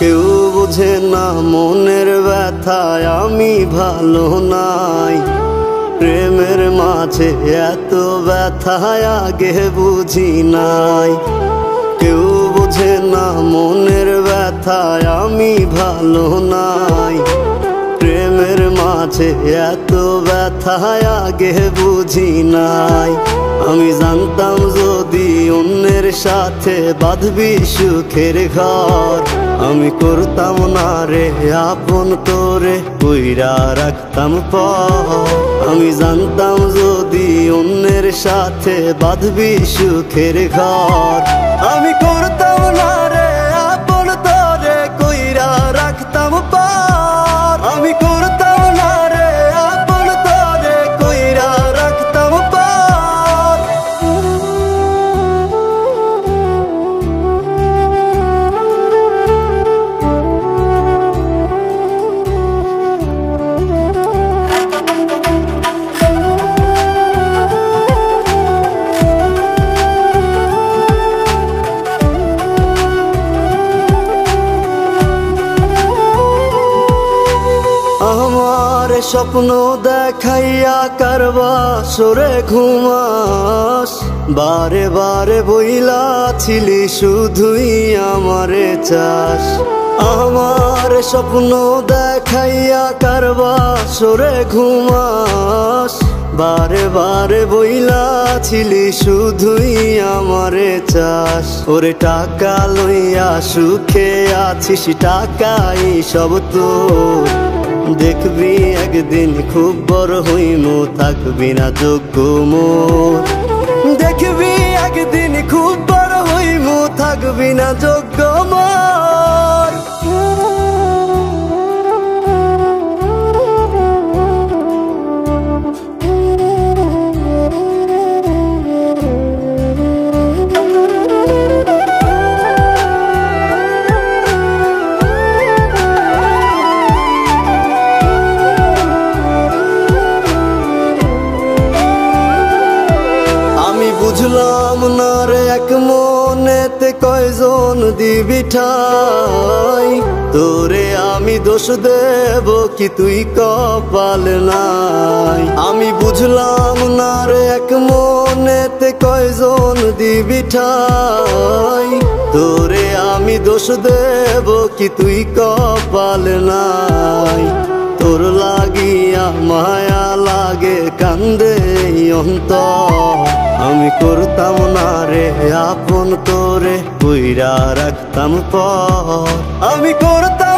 কেউ বোঝে না মনের ব্যথায় আমি ভালো নাই। প্রেমের মাঝে এত ব্যথায় আগে বুঝি নাই। কেউ বোঝে না মনের ব্যথায় আমি ভালো নাই। প্রেমের মাঝে এত ব্যথায় আগে বুঝি নাই। আমি জানতাম যদি অন্যের সাথে বাঁধবি সুখের ঘর, আমি করতাম না রে আপন করে কইরা রাখতাম পর। আমি জানতাম যদি অন্যের সাথে বাঁধবি সুখের ঘর, আমি করতাম না রে আপন করে কইরা রাখতাম পর। আমি করতাম না রে আপন করে কইরা রাখতাম পর। আমার স্বপ্ন দেখাইয়া কারবা সরে ঘুমাস, বারে বারে বইলা ছিলি শুধুই আমারে চাস। আমার স্বপ্ন দেখাইয়া কারবা সরে ঘুমাস, বারে বারে বইলা ছিলি শুধুই আমারে চাস। ওরে টাকা লইয়া সুখে আছিস, টাকাই সব তোর। দেখবি একদিন খুব বড় হইমু, থাকবি না যোগ্য মোর। দেখবি একদিন খুব বড় হইমু, থাকবি না যোগ্য মোর। বুঝলাম না রে এক মনেতে কয়জন দিবি ঠাই, তোরে আমি দোষ দেব কি তুই কপাল নাই। আমি বুঝলাম না রে এক মনেতে কয়জন দিবি ঠাই, তোরে আমি দোষ দেব কি তুই কপাল নাই। তোর লাগিয়া মায়া লাগে কান্দে অন্তর, আমি করতাম না রে আপন করে কইরা রাখতাম পর। আমি করতাম